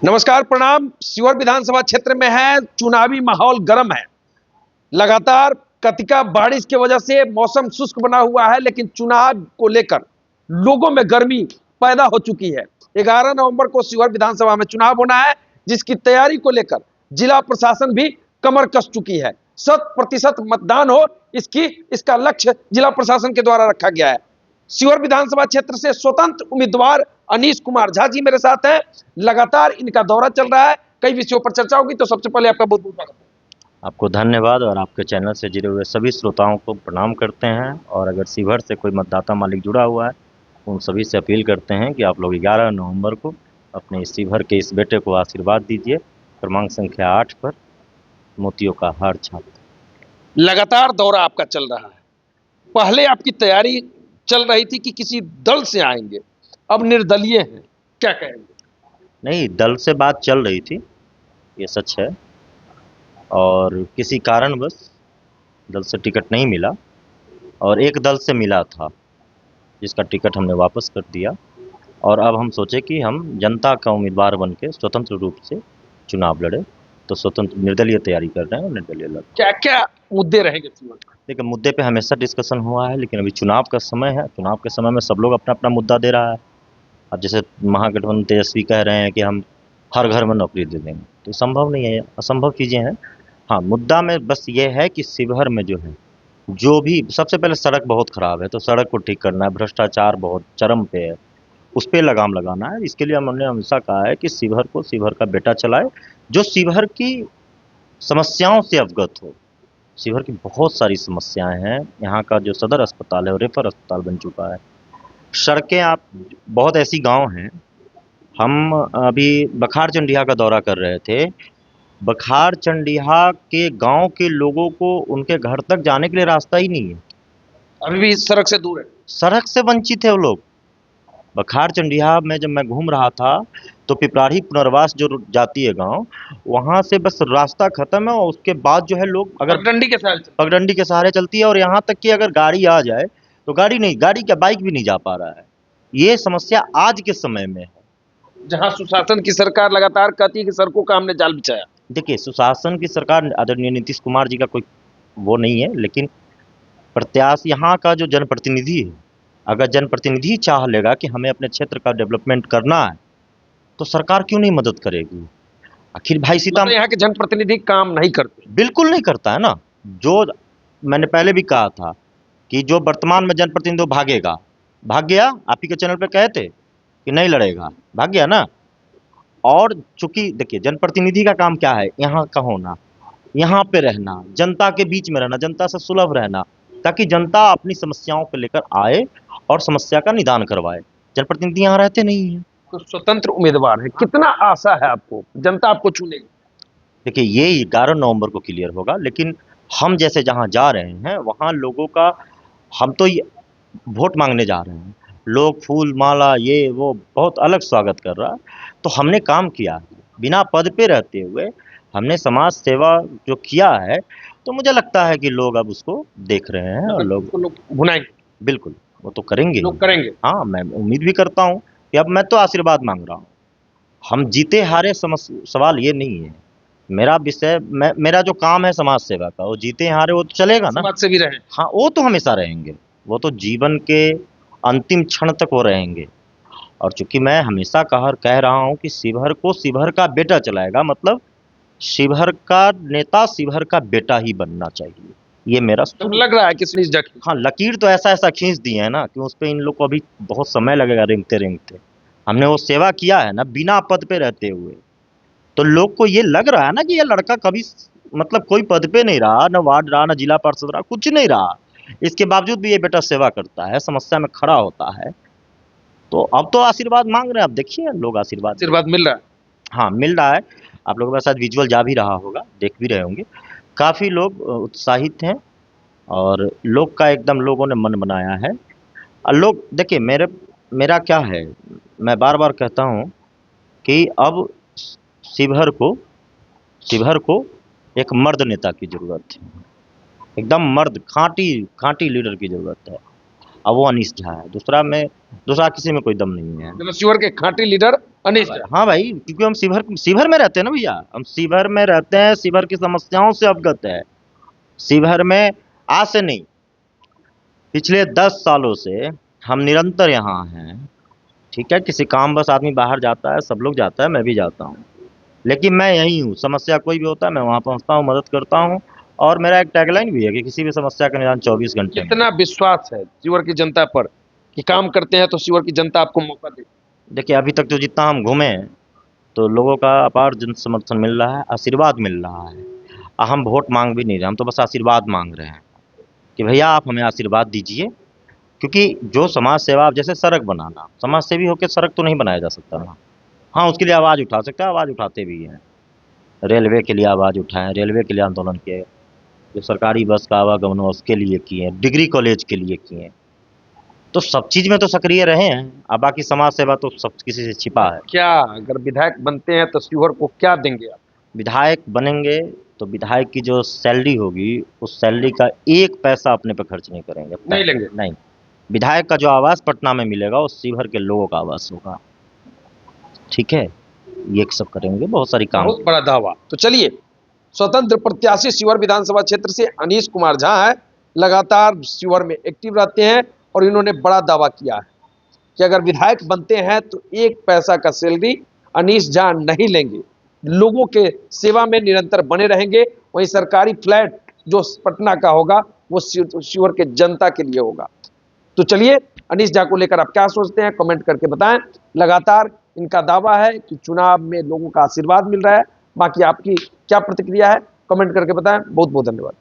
नमस्कार, प्रणाम। शिवहर विधानसभा क्षेत्र में है चुनावी माहौल गर्म है। लगातार कतिका बारिश की वजह से मौसम शुष्क बना हुआ है, लेकिन चुनाव को लेकर लोगों में गर्मी पैदा हो चुकी है। 11 नवंबर को शिवहर विधानसभा में चुनाव होना है, जिसकी तैयारी को लेकर जिला प्रशासन भी कमर कस चुकी है। 100% मतदान हो, इसका लक्ष्य जिला प्रशासन के द्वारा रखा गया है। शिवहर विधानसभा क्षेत्र से स्वतंत्र उम्मीदवार अनीश कुमार झा जी मेरे साथ हैं। लगातार इनका दौरा चल रहा है, कई विषयों पर चर्चा होगी। तो सबसे पहले आपका बहुत बहुत स्वागत है। आपको धन्यवाद और आपके चैनल से जुड़े हुए सभी श्रोताओं को प्रणाम करते हैं। और अगर शिवहर से कोई मतदाता मालिक जुड़ा हुआ है, उन सभी से अपील करते हैं कि आप लोग 11 नवंबर को अपने शिवहर के इस बेटे को आशीर्वाद दीजिए। क्रमांक संख्या 8 पर मोतियों का हार छाप। लगातार दौरा आपका चल रहा है। पहले आपकी तैयारी चल रही थी कि किसी दल से आएंगे, अब निर्दलीय हैं, क्या कहेंगे? नहीं, दल से बात चल रही थी, ये सच है। और किसी कारणवश दल से टिकट नहीं मिला और एक दल से मिला था, जिसका टिकट हमने वापस कर दिया। और अब हम सोचे कि हम जनता का उम्मीदवार बन के स्वतंत्र रूप से चुनाव लड़े। तो स्वतंत्र निर्दलीय तैयारी कर रहे हैं और निर्दलीय लड़। क्या क्या मुद्दे रहेंगे चुनाव? देखिए, मुद्दे पे हमेशा डिस्कशन हुआ है, लेकिन अभी चुनाव का समय है। चुनाव के समय में सब लोग अपना अपना मुद्दा दे रहा है। अब जैसे महागठबंधन तेजस्वी कह रहे हैं कि हम हर घर में नौकरी दे देंगे, तो संभव नहीं है, असंभव चीज़ें हैं। हाँ, मुद्दा में बस ये है कि शिवहर में जो है, जो भी सबसे पहले सड़क बहुत ख़राब है, तो सड़क को ठीक करना है। भ्रष्टाचार बहुत चरम पे है, उस पर लगाम लगाना है। इसके लिए हमने हमेशा कहा है कि शिवहर को शिवहर का बेटा चलाए, जो शिवहर की समस्याओं से अवगत हो। शिवहर की बहुत सारी समस्याएं हैं। यहाँ का जो सदर अस्पताल है वो रेफर अस्पताल बन चुका है। सड़कें, आप बहुत ऐसी गांव हैं। हम अभी बखार चंडिया का दौरा कर रहे थे। बखार चंडिया के गांव के लोगों को उनके घर तक जाने के लिए रास्ता ही नहीं है, अभी भी सड़क से दूर है। सड़क से वंचित है वो लोग। बखार चंडिया में जब मैं घूम रहा था, तो पिपराही पुनर्वास जो जाती है गांव, वहां से बस रास्ता खत्म है और उसके बाद जो है लोग अगर पगडंडी के सहारे चलती है। और यहाँ तक कि अगर गाड़ी आ जाए तो गाड़ी क्या, बाइक भी नहीं जा पा रहा है। ये समस्या आज के समय में है, जहां सुशासन की सरकार लगातार कहती है कि सड़कों का हमने जाल बिछाया। देखिए, सुशासन की सरकार आदरणीय नीतीश कुमार जी का कोई वो नहीं है, लेकिन प्रत्याशी यहाँ का जो जनप्रतिनिधि है, अगर जनप्रतिनिधि चाह लेगा कि हमें अपने क्षेत्र का डेवलपमेंट करना है, तो सरकार क्यों नहीं मदद करेगी? आखिर भाई मतलब यहाँ के जनप्रतिनिधि काम नहीं करते? बिल्कुल नहीं करता है ना। जो मैंने पहले भी कहा था कि जो वर्तमान में जनप्रतिनिधि वो भागेगा, भाग गया। आप ही के चैनल पे कहे थे कि नहीं लड़ेगा, भाग गया ना। और चूंकि देखिए, जनप्रतिनिधि का काम क्या है? यहाँ का होना, यहाँ पे रहना, जनता के बीच में रहना, जनता से सुलभ रहना, ताकि जनता अपनी समस्याओं को लेकर आए और समस्या का निदान करवाए। जनप्रतिनिधि यहाँ रहते नहीं है। तो स्वतंत्र उम्मीदवार है, कितना आशा है आपको जनता आपको चुनेगी? देखिए, ये 11 नवंबर को क्लियर होगा, लेकिन हम जैसे जहाँ जा रहे हैं वहाँ लोगों का, हम तो ये वोट मांगने जा रहे हैं, लोग फूल माला ये वो बहुत अलग स्वागत कर रहा है। तो हमने काम किया, बिना पद पे रहते हुए हमने समाज सेवा जो किया है, तो मुझे लगता है कि लोग अब उसको देख रहे हैं और लोग भुनाएंगे। बिल्कुल वो तो करेंगे, लोग करेंगे। हाँ, मैं उम्मीद भी करता हूँ कि अब मैं तो आशीर्वाद मांग रहा हूँ। हम जीते हारे सवाल ये नहीं है। मेरा विषय, मेरा जो काम है समाज सेवा का, वो जीते हारे वो तो चलेगा ना। समाज से भी रहे। हाँ, वो तो हमेशा रहेंगे, वो तो जीवन के अंतिम क्षण तक वो रहेंगे। और चूंकि मैं हमेशा कह रहा हूँ कि शिवहर को शिवहर का बेटा चलाएगा, मतलब शिवहर का नेता शिवहर का बेटा ही बनना चाहिए, ये मेरा तो लग रहा है कि हाँ, लकीर तो ऐसा ऐसा खींच दी है ना कि उस पर इन लोग को अभी बहुत समय लगेगा रेंगते रेंगते। हमने वो सेवा किया है ना बिना पद पे रहते हुए, तो लोग को ये लग रहा है ना कि ये लड़का कभी मतलब कोई पद पे नहीं रहा, ना वार्ड रहा, ना जिला पार्षद रहा, कुछ नहीं रहा। इसके बावजूद भी ये बेटा सेवा करता है, समस्या में खड़ा होता है। तो अब तो आशीर्वाद मांग रहे हैं, अब देखिए लोग आशीर्वाद मिल रहा है। हाँ, मिल रहा है। आप लोगों के साथ विजुअल जा भी रहा होगा, देख भी रहे होंगे। काफ़ी लोग उत्साहित हैं और लोग का एकदम लोगों ने मन बनाया है। और लोग देखिए, मेरा क्या है, मैं बार बार कहता हूँ कि अब शिवहर को शिवहर को एक मर्द नेता की ज़रूरत है, एकदम मर्द खाँटी खाँटी लीडर की ज़रूरत है। अब वो अनीश झा है, दूसरा किसी में कोई दम नहीं है। शिवहर के खाँटी लीडर अनीश झा। हाँ भाई, क्योंकि हम शिवहर में रहते हैं ना भैया, हम शिवहर में रहते हैं, शिवहर की समस्याओं से अवगत है। शिवहर में आज से नहीं, पिछले 10 सालों से हम निरंतर यहाँ हैं। ठीक है, किसी काम बस आदमी बाहर जाता है, सब लोग जाता है, मैं भी जाता हूँ, लेकिन मैं यहीं हूँ। समस्या कोई भी होता है मैं वहाँ पहुँचता हूँ, मदद करता हूँ। और मेरा एक टैगलाइन भी है कि किसी भी समस्या का निदान 24 घंटे में। कितना विश्वास है शिवहर की जनता पर कि काम करते हैं तो शिवहर की जनता आपको मौका दे? देखिए, अभी तक तो जितना हम घूमे हैं, तो लोगों का अपार जन समर्थन मिल रहा है, आशीर्वाद मिल रहा है। हम वोट मांग भी नहीं रहे, हम तो बस आशीर्वाद मांग रहे हैं कि भैया आप हमें आशीर्वाद दीजिए। क्योंकि जो समाज सेवा, जैसे सड़क बनाना, समाज सेवी होकर सड़क तो नहीं बनाया जा सकता ना। हाँ, उसके लिए आवाज़ उठा सकते हैं, आवाज़ उठाते भी हैं। रेलवे के लिए आवाज़ उठाएं, रेलवे के लिए आंदोलन किए, जो सरकारी बस का आवागमन हो उसके लिए किए, डिग्री कॉलेज के लिए किए। तो सब चीज़ में तो सक्रिय रहे हैं। अब बाकी समाज सेवा तो सब किसी से छिपा है। क्या अगर विधायक बनते हैं तो शिवहर को क्या देंगे आप? विधायक बनेंगे तो विधायक की जो सैलरी होगी, उस सैलरी का 1 पैसा अपने पे खर्च नहीं करेंगे। नहीं लेंगे? नहीं। विधायक का जो आवास पटना में मिलेगा वो शिवहर के लोगों का आवास होगा। ठीक है, ये सब करेंगे, बहुत सारी काम। बहुत बड़ा दावा। तो चलिए, स्वतंत्र प्रत्याशी शिवहर विधानसभा क्षेत्र से अनीश कुमार झा हैं, लगातार शिवहर में एक्टिव रहते हैं और इन्होंने बड़ा दावा किया है कि अगर विधायक बनते हैं तो 1 पैसा का सैलरी अनीश झा नहीं लेंगे, लोगों के सेवा में निरंतर बने रहेंगे। वहीं सरकारी फ्लैट जो पटना का होगा वो शिवहर के जनता के लिए होगा। तो चलिए, अनीश झा को लेकर आप क्या सोचते हैं कमेंट करके बताएं। लगातार इनका दावा है कि चुनाव में लोगों का आशीर्वाद मिल रहा है। बाकी आपकी क्या प्रतिक्रिया है कमेंट करके बताएं। बहुत बहुत धन्यवाद।